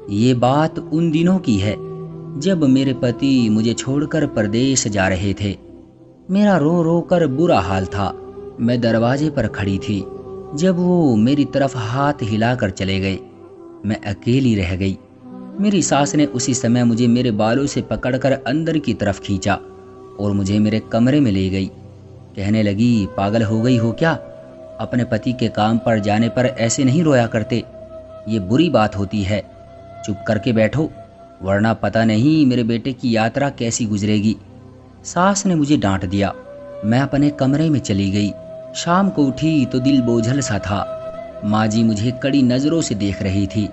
ये बात उन दिनों की है जब मेरे पति मुझे छोड़कर परदेश जा रहे थे। मेरा रो रो कर बुरा हाल था। मैं दरवाजे पर खड़ी थी जब वो मेरी तरफ हाथ हिलाकर चले गए। मैं अकेली रह गई। मेरी सास ने उसी समय मुझे मेरे बालों से पकड़कर अंदर की तरफ खींचा और मुझे मेरे कमरे में ले गई। कहने लगी, पागल हो गई हो क्या? अपने पति के काम पर जाने पर ऐसे नहीं रोया करते। ये बुरी बात होती है। चुप करके बैठो, वरना पता नहीं मेरे बेटे की यात्रा कैसी गुजरेगी। सास ने मुझे डांट दिया। मैं अपने कमरे में चली गई। शाम को उठी तो दिल बोझल सा था। माँ जी मुझे कड़ी नज़रों से देख रही थी।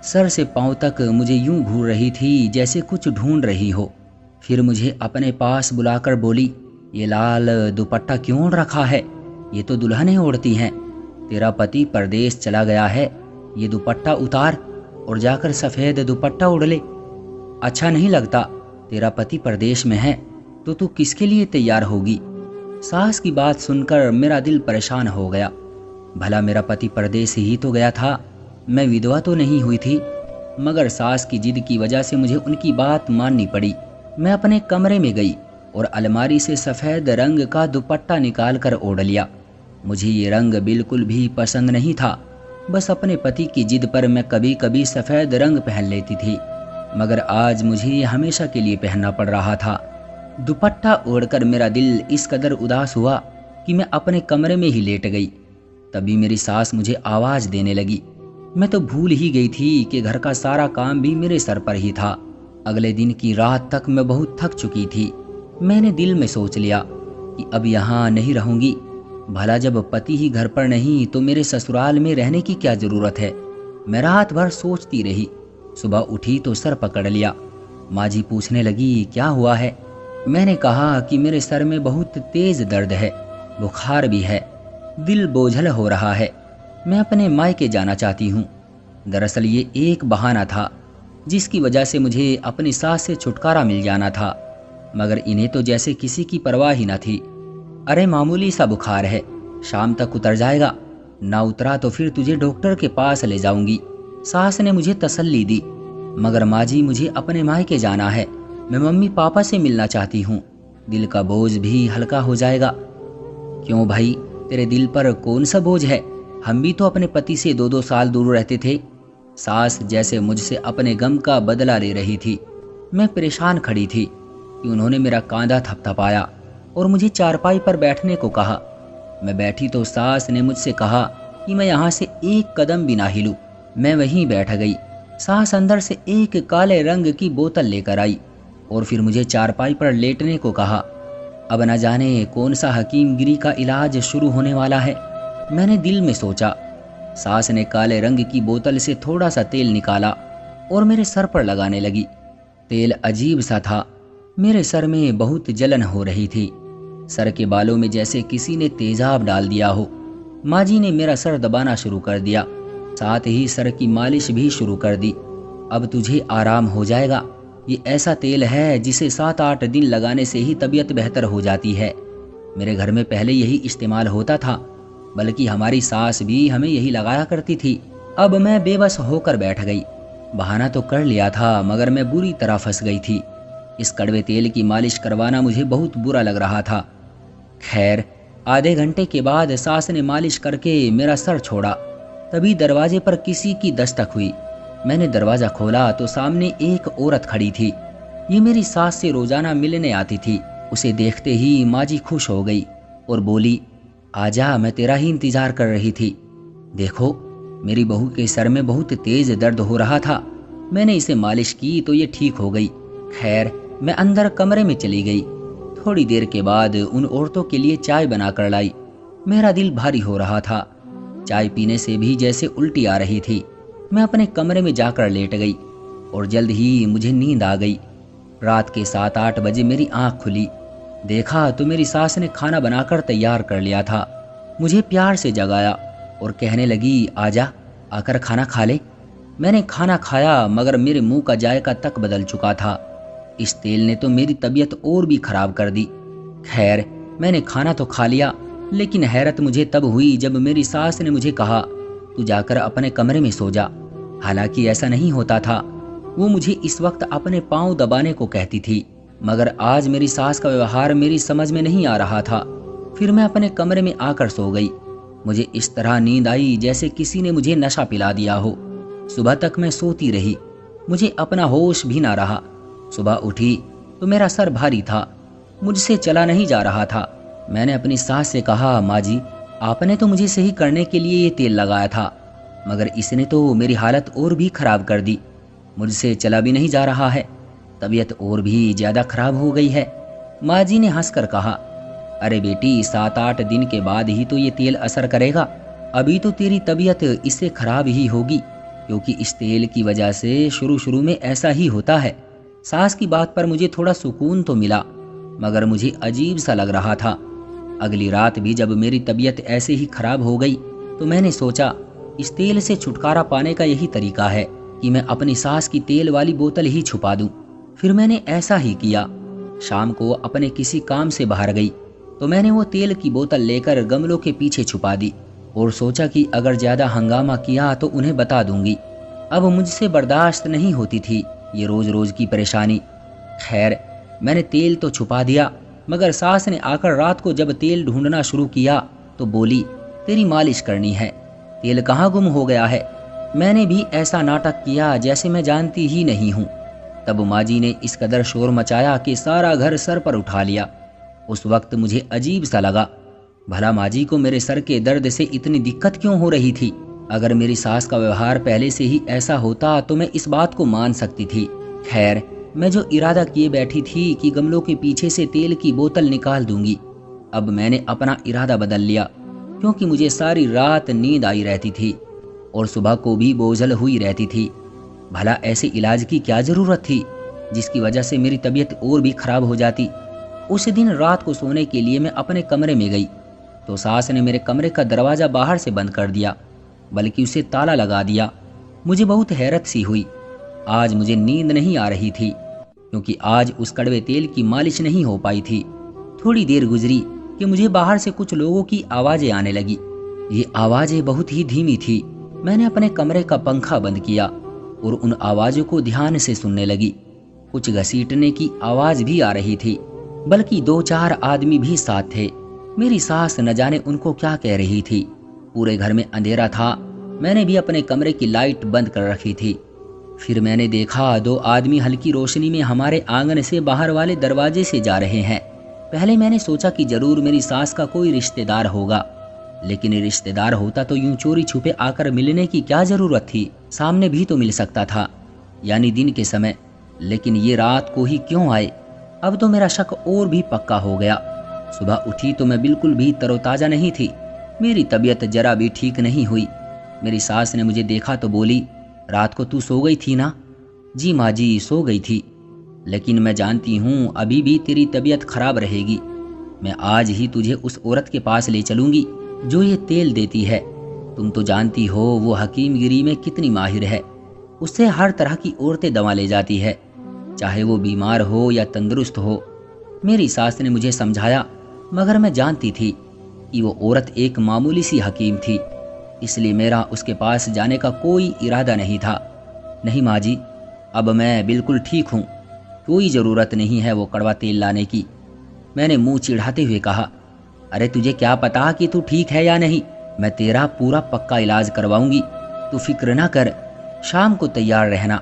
सर से पांव तक मुझे यूं घूर रही थी जैसे कुछ ढूंढ रही हो। फिर मुझे अपने पास बुलाकर बोली, ये लाल दुपट्टा क्यों ओढ़ रखा है? ये तो दुल्हनें ओढ़ती हैं। तेरा पति परदेश चला गया है। ये दुपट्टा उतार और जाकर सफ़ेद दुपट्टा ओढ़ ले। अच्छा नहीं लगता? तेरा पति परदेश में है तो तू किसके लिए तैयार होगी? सास की बात सुनकर मेरा दिल परेशान हो गया। भला मेरा पति परदेश ही तो गया था। मैं विधवा तो नहीं हुई थी। मगर सास की जिद की वजह से मुझे उनकी बात माननी पड़ी। मैं अपने कमरे में गई और अलमारी से सफ़ेद रंग का दुपट्टा निकाल कर ओढ़ लिया। मुझे ये रंग बिल्कुल भी पसंद नहीं था। बस अपने पति की जिद पर मैं कभी कभी सफ़ेद रंग पहन लेती थी, मगर आज मुझे ये हमेशा के लिए पहनना पड़ रहा था। दुपट्टा ओढ़कर मेरा दिल इस कदर उदास हुआ कि मैं अपने कमरे में ही लेट गई। तभी मेरी सास मुझे आवाज़ देने लगी। मैं तो भूल ही गई थी कि घर का सारा काम भी मेरे सर पर ही था। अगले दिन की रात तक मैं बहुत थक चुकी थी। मैंने दिल में सोच लिया कि अब यहाँ नहीं रहूँगी। भला जब पति ही घर पर नहीं तो मेरे ससुराल में रहने की क्या ज़रूरत है? मैं रात भर सोचती रही। सुबह उठी तो सर पकड़ लिया। माँ जी पूछने लगी, क्या हुआ है? मैंने कहा कि मेरे सर में बहुत तेज़ दर्द है, बुखार भी है, दिल बोझल हो रहा है। मैं अपने मायके जाना चाहती हूँ। दरअसल ये एक बहाना था जिसकी वजह से मुझे अपनी सास से छुटकारा मिल जाना था, मगर इन्हें तो जैसे किसी की परवाह ही न थी। अरे मामूली सा बुखार है, शाम तक उतर जाएगा। ना उतरा तो फिर तुझे डॉक्टर के पास ले जाऊंगी। सास ने मुझे तसल्ली दी। मगर माँ जी, मुझे अपने मायके जाना है। मैं मम्मी पापा से मिलना चाहती हूँ। दिल का बोझ भी हल्का हो जाएगा। क्यों भाई, तेरे दिल पर कौन सा बोझ है? हम भी तो अपने पति से 2-2 साल दूर रहते थे। सास जैसे मुझसे अपने गम का बदला ले रही थी। मैं परेशान खड़ी थी कि उन्होंने मेरा कांधा थपथपाया और मुझे चारपाई पर बैठने को कहा। मैं बैठी तो सास ने मुझसे कहा कि मैं यहाँ से एक कदम भी ना हिलूं। मैं वहीं बैठ गई। सास अंदर से एक काले रंग की बोतल लेकर आई और फिर मुझे चारपाई पर लेटने को कहा। अब न जाने कौन सा हकीमगिरी का इलाज शुरू होने वाला है, मैंने दिल में सोचा। सास ने काले रंग की बोतल से थोड़ा सा तेल निकाला और मेरे सर पर लगाने लगी। तेल अजीब सा था। मेरे सर में बहुत जलन हो रही थी। सर के बालों में जैसे किसी ने तेजाब डाल दिया हो। माँ जी ने मेरा सर दबाना शुरू कर दिया, साथ ही सर की मालिश भी शुरू कर दी। अब तुझे आराम हो जाएगा। ये ऐसा तेल है जिसे 7-8 दिन लगाने से ही तबीयत बेहतर हो जाती है। मेरे घर में पहले यही इस्तेमाल होता था, बल्कि हमारी सास भी हमें यही लगाया करती थी। अब मैं बेबस होकर बैठ गई। बहाना तो कर लिया था, मगर मैं बुरी तरह फंस गई थी। इस कड़वे तेल की मालिश करवाना मुझे बहुत बुरा लग रहा था। खैर, आधे घंटे के बाद सास ने मालिश करके मेरा सर छोड़ा। तभी दरवाजे पर किसी की दस्तक हुई। मैंने दरवाज़ा खोला तो सामने एक औरत खड़ी थी। ये मेरी सास से रोज़ाना मिलने आती थी। उसे देखते ही माँ जी खुश हो गई और बोली, आजा, मैं तेरा ही इंतज़ार कर रही थी। देखो, मेरी बहू के सर में बहुत तेज़ दर्द हो रहा था। मैंने इसे मालिश की तो ये ठीक हो गई। खैर, मैं अंदर कमरे में चली गई। थोड़ी देर के बाद उन औरतों के लिए चाय बनाकर लाई। मेरा दिल भारी हो रहा था। चाय पीने से भी जैसे उल्टी आ रही थी। मैं अपने कमरे में जाकर लेट गई और जल्द ही मुझे नींद आ गई। रात के 7-8 बजे मेरी आंख खुली। देखा तो मेरी सास ने खाना बनाकर तैयार कर लिया था। मुझे प्यार से जगाया और कहने लगी, आजा, आकर खाना खा ले। मैंने खाना खाया, मगर मेरे मुंह का जायका तक बदल चुका था। इस तेल ने तो मेरी तबीयत और भी खराब कर दी। खैर, मैंने खाना तो खा लिया, लेकिन हैरत मुझे तब हुई जब मेरी सास ने मुझे कहा, तू जाकर अपने कमरे में सो जा। हालांकि ऐसा नहीं होता था। वो मुझे इस वक्त अपने पांव दबाने को कहती थी, मगर आज मेरी सास का व्यवहार मेरी समझ में नहीं आ रहा था। फिर मैं अपने कमरे में आकर सो गई। मुझे इस तरह नींद आई जैसे किसी ने मुझे नशा पिला दिया हो। सुबह तक मैं सोती रही, मुझे अपना होश भी ना रहा। सुबह उठी तो मेरा सर भारी था, मुझसे चला नहीं जा रहा था। मैंने अपनी सास से कहा, माँ जी, आपने तो मुझे सही करने के लिए ये तेल लगाया था, मगर इसने तो मेरी हालत और भी खराब कर दी। मुझसे चला भी नहीं जा रहा है, तबीयत और भी ज़्यादा खराब हो गई है। माँ जी ने हंसकर कहा, अरे बेटी, 7-8 दिन के बाद ही तो ये तेल असर करेगा। अभी तो तेरी तबीयत इससे खराब ही होगी, क्योंकि इस तेल की वजह से शुरू में ऐसा ही होता है। सास की बात पर मुझे थोड़ा सुकून तो मिला, मगर मुझे अजीब सा लग रहा था। अगली रात भी जब मेरी तबीयत ऐसे ही खराब हो गई तो मैंने सोचा इस तेल से छुटकारा पाने का यही तरीका है कि मैं अपनी सास की तेल वाली बोतल ही छुपा दूं। फिर मैंने ऐसा ही किया। शाम को अपने किसी काम से बाहर गई तो मैंने वो तेल की बोतल लेकर गमलों के पीछे छुपा दी और सोचा कि अगर ज़्यादा हंगामा किया तो उन्हें बता दूंगी। अब मुझसे बर्दाश्त नहीं होती थी ये रोज़ रोज़ की परेशानी। खैर, मैंने तेल तो छुपा दिया, मगर सास ने आकर रात को जब तेल ढूंढना शुरू किया तो बोली, तेरी मालिश करनी है, तेल कहाँ गुम हो गया है। मैंने भी ऐसा नाटक किया जैसे मैं जानती ही नहीं हूँ। तब माँ जी ने इस कदर शोर मचाया कि सारा घर सर पर उठा लिया। उस वक्त मुझे अजीब सा लगा, भला माँ जी को मेरे सर के दर्द से इतनी दिक्कत क्यों हो रही थी। अगर मेरी सास का व्यवहार पहले से ही ऐसा होता तो मैं इस बात को मान सकती थी। खैर, मैं जो इरादा किए बैठी थी कि गमलों के पीछे से तेल की बोतल निकाल दूंगी, अब मैंने अपना इरादा बदल लिया, क्योंकि मुझे सारी रात नींद आई रहती थी और सुबह को भी बोझल हुई रहती थी। भला ऐसे इलाज की क्या ज़रूरत थी जिसकी वजह से मेरी तबीयत और भी खराब हो जाती। उस दिन रात को सोने के लिए मैं अपने कमरे में गई तो सास ने मेरे कमरे का दरवाज़ा बाहर से बंद कर दिया, बल्कि उसे ताला लगा दिया। मुझे बहुत हैरत सी हुई। आज मुझे नींद नहीं आ रही थी, क्योंकि आज उस कड़वे तेल की मालिश नहीं हो पाई थी। थोड़ी देर गुजरी कि मुझे बाहर से कुछ लोगों की आवाज़ें आने लगी। ये आवाज़ें बहुत ही धीमी थी। मैंने अपने कमरे का पंखा बंद किया और उन आवाज़ों को ध्यान से सुनने लगी। कुछ घसीटने की आवाज़ भी आ रही थी, बल्कि 2-4 आदमी भी साथ थे। मेरी सास न जाने उनको क्या कह रही थी। पूरे घर में अंधेरा था। मैंने भी अपने कमरे की लाइट बंद कर रखी थी। फिर मैंने देखा 2 आदमी हल्की रोशनी में हमारे आंगन से बाहर वाले दरवाजे से जा रहे हैं। पहले मैंने सोचा कि जरूर मेरी सास का कोई रिश्तेदार होगा, लेकिन रिश्तेदार होता तो यूं चोरी छुपे आकर मिलने की क्या जरूरत थी। सामने भी तो मिल सकता था, यानी दिन के समय। लेकिन ये रात को ही क्यों आए। अब तो मेरा शक और भी पक्का हो गया। सुबह उठी तो मैं बिल्कुल भी तरोताज़ा नहीं थी। मेरी तबीयत जरा भी ठीक नहीं हुई। मेरी सास ने मुझे देखा तो बोली, रात को तू सो गई थी ना। जी माँ जी, सो गई थी, लेकिन मैं जानती हूँ अभी भी तेरी तबीयत खराब रहेगी। मैं आज ही तुझे उस औरत के पास ले चलूँगी जो ये तेल देती है। तुम तो जानती हो वो हकीमगिरी में कितनी माहिर है। उससे हर तरह की औरतें दवा ले जाती है, चाहे वो बीमार हो या तंदुरुस्त हो। मेरी सास ने मुझे समझाया, मगर मैं जानती थी कि वो औरत एक मामूली सी हकीम थी, इसलिए मेरा उसके पास जाने का कोई इरादा नहीं था। नहीं माँ जी, अब मैं बिल्कुल ठीक हूँ, कोई ज़रूरत नहीं है वो कड़वा तेल लाने की। मैंने मुंह चिढ़ाते हुए कहा, अरे तुझे क्या पता कि तू ठीक है या नहीं। मैं तेरा पूरा पक्का इलाज करवाऊंगी, तू फिक्र ना कर। शाम को तैयार रहना।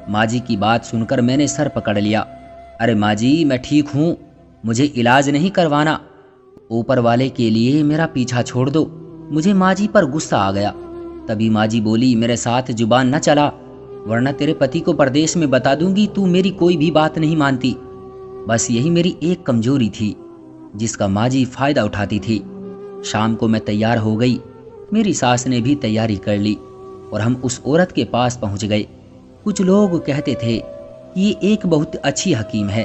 माँ जी की बात सुनकर मैंने सर पकड़ लिया। अरे माँ जी, मैं ठीक हूँ, मुझे इलाज नहीं करवाना। ऊपर वाले के लिए मेरा पीछा छोड़ दो। मुझे माँ जी पर गुस्सा आ गया। तभी माँ जी बोली, मेरे साथ जुबान न चला, वरना तेरे पति को परदेश में बता दूंगी तू मेरी कोई भी बात नहीं मानती। बस यही मेरी एक कमजोरी थी जिसका माँ जी फायदा उठाती थी। शाम को मैं तैयार हो गई। मेरी सास ने भी तैयारी कर ली और हम उस औरत के पास पहुंच गए। कुछ लोग कहते थे कि ये एक बहुत अच्छी हकीम है,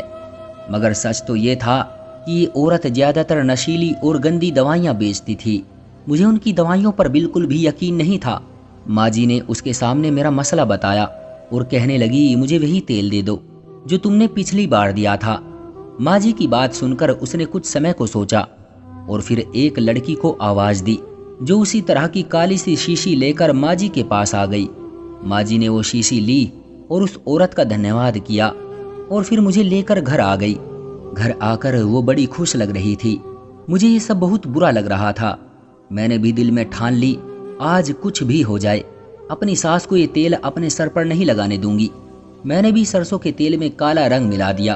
मगर सच तो ये था कि ये औरत ज़्यादातर नशीली और गंदी दवाइयाँ बेचती थी। मुझे उनकी दवाइयों पर बिल्कुल भी यकीन नहीं था। माँ जी ने उसके सामने मेरा मसला बताया और कहने लगी, मुझे वही तेल दे दो जो तुमने पिछली बार दिया था। माँ जी की बात सुनकर उसने कुछ समय को सोचा और फिर एक लड़की को आवाज़ दी, जो उसी तरह की काली सी शीशी लेकर माँ जी के पास आ गई। माँ जी ने वो शीशी ली और उस औरत का धन्यवाद किया और फिर मुझे लेकर घर आ गई। घर आकर वो बड़ी खुश लग रही थी। मुझे ये सब बहुत बुरा लग रहा था। मैंने भी दिल में ठान ली, आज कुछ भी हो जाए अपनी सास को ये तेल अपने सर पर नहीं लगाने दूंगी। मैंने भी सरसों के तेल में काला रंग मिला दिया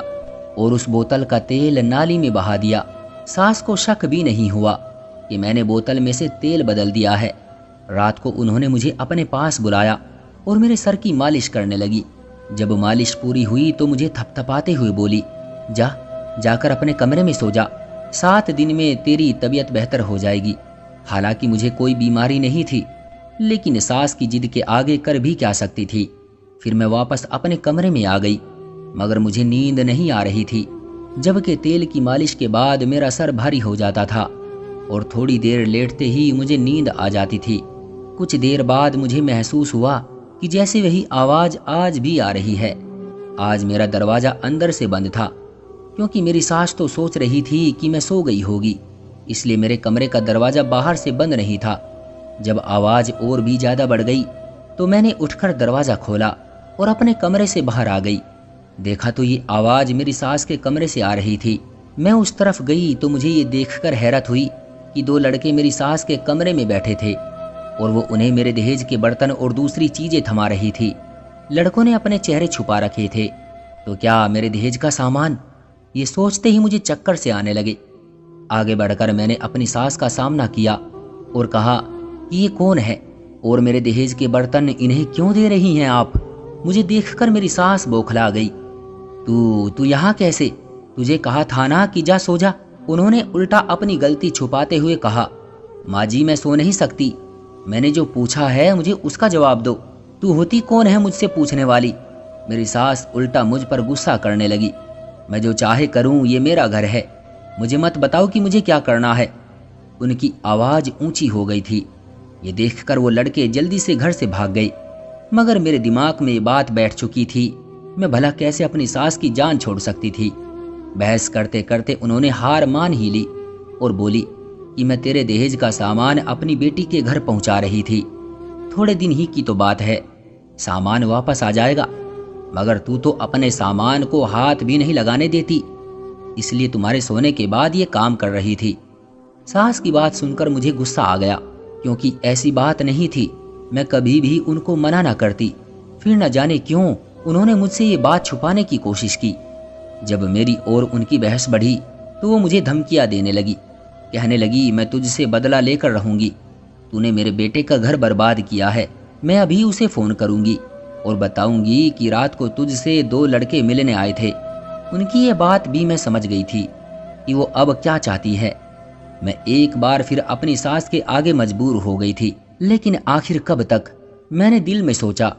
और उस बोतल का तेल नाली में बहा दिया। सास को शक भी नहीं हुआ कि मैंने बोतल में से तेल बदल दिया है। रात को उन्होंने मुझे अपने पास बुलाया और मेरे सर की मालिश करने लगी। जब मालिश पूरी हुई तो मुझे थपथपाते हुए बोली, जाकर अपने कमरे में सो जा, 7 दिन में तेरी तबीयत बेहतर हो जाएगी। हालांकि मुझे कोई बीमारी नहीं थी, लेकिन सास की जिद के आगे कर भी क्या सकती थी। फिर मैं वापस अपने कमरे में आ गई, मगर मुझे नींद नहीं आ रही थी, जबकि तेल की मालिश के बाद मेरा सर भारी हो जाता था और थोड़ी देर लेटते ही मुझे नींद आ जाती थी। कुछ देर बाद मुझे महसूस हुआ कि जैसे वही आवाज़ आज भी आ रही है। आज मेरा दरवाज़ा अंदर से बंद था, क्योंकि मेरी सास तो सोच रही थी कि मैं सो गई होगी, इसलिए मेरे कमरे का दरवाज़ा बाहर से बंद नहीं था। जब आवाज़ और भी ज़्यादा बढ़ गई तो मैंने उठकर दरवाज़ा खोला और अपने कमरे से बाहर आ गई। देखा तो ये आवाज़ मेरी सास के कमरे से आ रही थी। मैं उस तरफ गई तो मुझे ये देखकर हैरत हुई कि 2 लड़के मेरी सास के कमरे में बैठे थे और वो उन्हें मेरे दहेज के बर्तन और दूसरी चीज़ें थमा रही थी। लड़कों ने अपने चेहरे छुपा रखे थे, तो क्या मेरे दहेज का सामान? ये सोचते ही मुझे चक्कर से आने लगे। आगे बढ़कर मैंने अपनी सास का सामना किया और कहा कि ये कौन है और मेरे दहेज के बर्तन इन्हें क्यों दे रही हैं आप? मुझे देखकर मेरी सास बौखला गई। तू यहाँ कैसे? तुझे कहा था ना कि जा सो जा। उन्होंने उल्टा अपनी गलती छुपाते हुए कहा, माँ जी मैं सो नहीं सकती, मैंने जो पूछा है मुझे उसका जवाब दो। तू होती कौन है मुझसे पूछने वाली? मेरी सास उल्टा मुझ पर गुस्सा करने लगी। मैं जो चाहे करूं, ये मेरा घर है, मुझे मत बताओ कि मुझे क्या करना है। उनकी आवाज़ ऊंची हो गई थी। ये देखकर वो लड़के जल्दी से घर से भाग गए, मगर मेरे दिमाग में ये बात बैठ चुकी थी, मैं भला कैसे अपनी सास की जान छोड़ सकती थी। बहस करते करते उन्होंने हार मान ही ली और बोली कि मैं तेरे दहेज का सामान अपनी बेटी के घर पहुंचा रही थी। थोड़े दिन ही की तो बात है, सामान वापस आ जाएगा, मगर तू तो अपने सामान को हाथ भी नहीं लगाने देती, इसलिए तुम्हारे सोने के बाद ये काम कर रही थी। सास की बात सुनकर मुझे गुस्सा आ गया, क्योंकि ऐसी बात नहीं थी, मैं कभी भी उनको मना ना करती। फिर न जाने क्यों उन्होंने मुझसे ये बात छुपाने की कोशिश की। जब मेरी और उनकी बहस बढ़ी तो वो मुझे धमकियां देने लगी, कहने लगी मैं तुझसे बदला लेकर रहूंगी, तूने मेरे बेटे का घर बर्बाद किया है, मैं अभी उसे फ़ोन करूंगी और बताऊंगी कि रात को तुझसे 2 लड़के मिलने आए थे। उनकी ये बात भी मैं समझ गई थी कि वो अब क्या चाहती है। मैं एक बार फिर अपनी सास के आगे मजबूर हो गई थी, लेकिन आखिर कब तक? मैंने दिल में सोचा,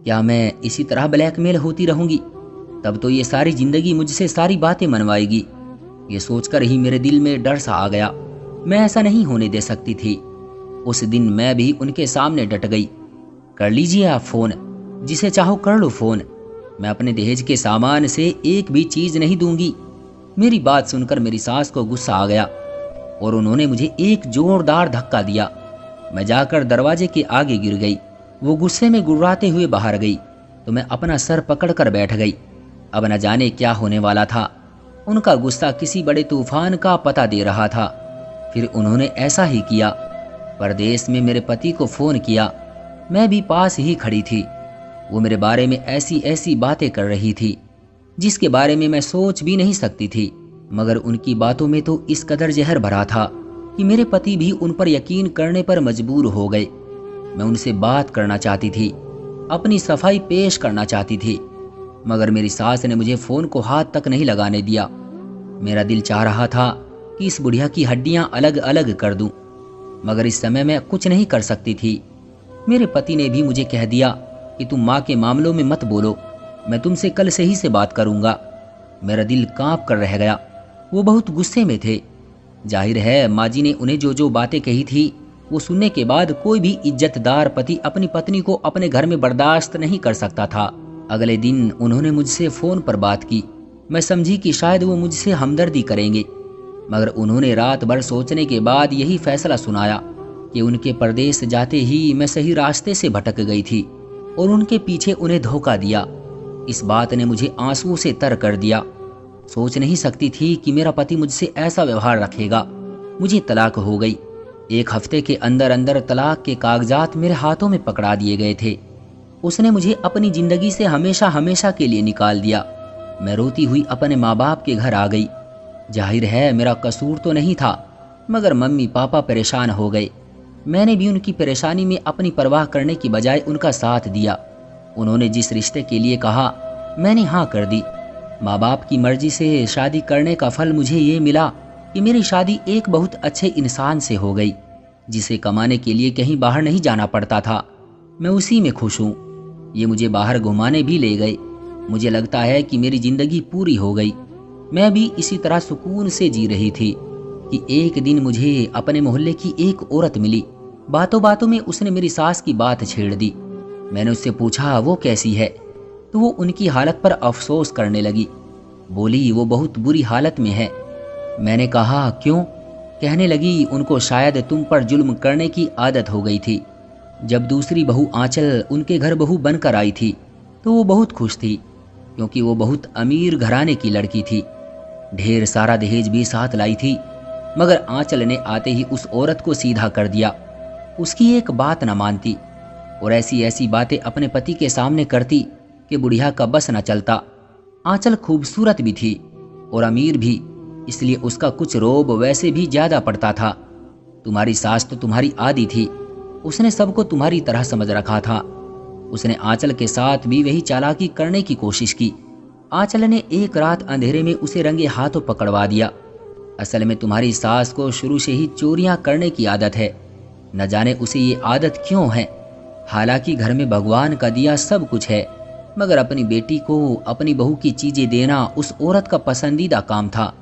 क्या मैं इसी तरह ब्लैकमेल होती रहूंगी? तब तो ये सारी जिंदगी मुझसे सारी बातें मनवाएगी। ये सोचकर ही मेरे दिल में डर सा आ गया। मैं ऐसा नहीं होने दे सकती थी। उस दिन मैं भी उनके सामने डट गई। कर लीजिए आप फ़ोन, जिसे चाहो कर लो फ़ोन, मैं अपने दहेज के सामान से एक भी चीज़ नहीं दूंगी। मेरी बात सुनकर मेरी सास को गुस्सा आ गया और उन्होंने मुझे एक जोरदार धक्का दिया। मैं जाकर दरवाजे के आगे गिर गई। वो गुस्से में गुर्राते हुए बाहर गई तो मैं अपना सर पकड़कर बैठ गई। अब न जाने क्या होने वाला था। उनका गुस्सा किसी बड़े तूफान का पता दे रहा था। फिर उन्होंने ऐसा ही किया। परदेश में मेरे पति को फ़ोन किया, मैं भी पास ही खड़ी थी। वो मेरे बारे में ऐसी ऐसी बातें कर रही थी जिसके बारे में मैं सोच भी नहीं सकती थी, मगर उनकी बातों में तो इस कदर जहर भरा था कि मेरे पति भी उन पर यकीन करने पर मजबूर हो गए। मैं उनसे बात करना चाहती थी, अपनी सफाई पेश करना चाहती थी, मगर मेरी सास ने मुझे फ़ोन को हाथ तक नहीं लगाने दिया। मेरा दिल चाह रहा था कि इस बुढ़िया की हड्डियां अलग अलग कर दूं, मगर इस समय मैं कुछ नहीं कर सकती थी। मेरे पति ने भी मुझे कह दिया कि तुम माँ के मामलों में मत बोलो, मैं तुमसे कल से ही से बात करूँगा। मेरा दिल कांप कर रह गया। वो बहुत गुस्से में थे। जाहिर है माँ जी ने उन्हें जो जो बातें कही थी वो सुनने के बाद कोई भी इज्जतदार पति अपनी पत्नी को अपने घर में बर्दाश्त नहीं कर सकता था। अगले दिन उन्होंने मुझसे फ़ोन पर बात की। मैं समझी कि शायद वो मुझसे हमदर्दी करेंगे, मगर उन्होंने रात भर सोचने के बाद यही फैसला सुनाया कि उनके परदेश जाते ही मैं सही रास्ते से भटक गई थी और उनके पीछे उन्हें धोखा दिया। इस बात ने मुझे आंसुओं से तर कर दिया। सोच नहीं सकती थी कि मेरा पति मुझसे ऐसा व्यवहार रखेगा। मुझे तलाक हो गई। 1 हफ्ते के अंदर अंदर तलाक के कागजात मेरे हाथों में पकड़ा दिए गए थे। उसने मुझे अपनी जिंदगी से हमेशा हमेशा के लिए निकाल दिया। मैं रोती हुई अपने माँ बाप के घर आ गई। जाहिर है मेरा कसूर तो नहीं था, मगर मम्मी पापा परेशान हो गए। मैंने भी उनकी परेशानी में अपनी परवाह करने की बजाय उनका साथ दिया। उन्होंने जिस रिश्ते के लिए कहा मैंने हाँ कर दी। माँ बाप की मर्जी से शादी करने का फल मुझे ये मिला कि मेरी शादी एक बहुत अच्छे इंसान से हो गई, जिसे कमाने के लिए कहीं बाहर नहीं जाना पड़ता था। मैं उसी में खुश हूँ। ये मुझे बाहर घुमाने भी ले गए। मुझे लगता है कि मेरी जिंदगी पूरी हो गई। मैं भी इसी तरह सुकून से जी रही थी कि एक दिन मुझे अपने मोहल्ले की एक औरत मिली। बातों बातों में उसने मेरी सास की बात छेड़ दी। मैंने उससे पूछा वो कैसी है, तो वो उनकी हालत पर अफसोस करने लगी। बोली वो बहुत बुरी हालत में है। मैंने कहा क्यों? कहने लगी उनको शायद तुम पर जुल्म करने की आदत हो गई थी। जब दूसरी बहू आंचल उनके घर बहू बनकर आई थी तो वो बहुत खुश थी, क्योंकि वो बहुत अमीर घराने की लड़की थी। ढेर सारा दहेज भी साथ लाई थी, मगर आंचल ने आते ही उस औरत को सीधा कर दिया। उसकी एक बात न मानती और ऐसी ऐसी बातें अपने पति के सामने करती कि बुढ़िया का बस न चलता। आंचल खूबसूरत भी थी और अमीर भी, इसलिए उसका कुछ रोब वैसे भी ज्यादा पड़ता था। तुम्हारी सास तो तुम्हारी आदी थी, उसने सबको तुम्हारी तरह समझ रखा था। उसने आंचल के साथ भी वही चालाकी करने की कोशिश की। आंचल ने एक रात अंधेरे में उसे रंगे हाथों पकड़वा दिया। असल में तुम्हारी सास को शुरू से ही चोरियां करने की आदत है। न जाने उसे ये आदत क्यों है। हालांकि घर में भगवान का दिया सब कुछ है, मगर अपनी बेटी को अपनी बहू की चीजें देना उस औरत का पसंदीदा काम था।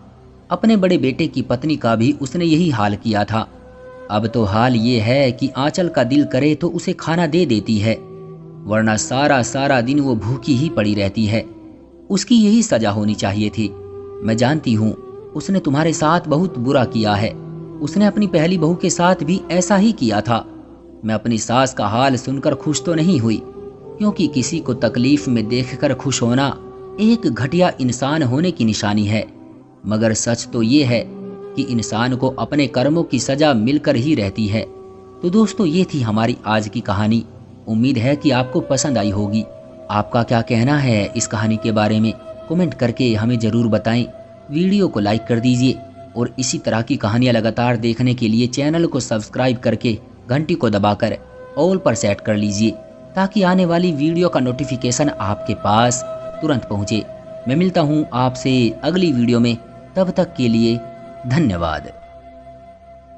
अपने बड़े बेटे की पत्नी का भी उसने यही हाल किया था। अब तो हाल ये है कि आंचल का दिल करे तो उसे खाना दे देती है, वरना सारा सारा दिन वो भूखी ही पड़ी रहती है। उसकी यही सजा होनी चाहिए थी। मैं जानती हूँ उसने तुम्हारे साथ बहुत बुरा किया है। उसने अपनी पहली बहू के साथ भी ऐसा ही किया था। मैं अपनी सास का हाल सुनकर खुश तो नहीं हुई, क्योंकि किसी को तकलीफ में देखकर खुश होना एक घटिया इंसान होने की निशानी है। मगर सच तो ये है कि इंसान को अपने कर्मों की सजा मिलकर ही रहती है। तो दोस्तों, ये थी हमारी आज की कहानी। उम्मीद है कि आपको पसंद आई होगी। आपका क्या कहना है इस कहानी के बारे में, कमेंट करके हमें ज़रूर बताएं। वीडियो को लाइक कर दीजिए और इसी तरह की कहानियाँ लगातार देखने के लिए चैनल को सब्सक्राइब करके घंटी को दबाकर ऑल पर सेट कर लीजिए, ताकि आने वाली वीडियो का नोटिफिकेशन आपके पास तुरंत पहुँचे। मैं मिलता हूँ आपसे अगली वीडियो में, तब तक के लिए धन्यवाद।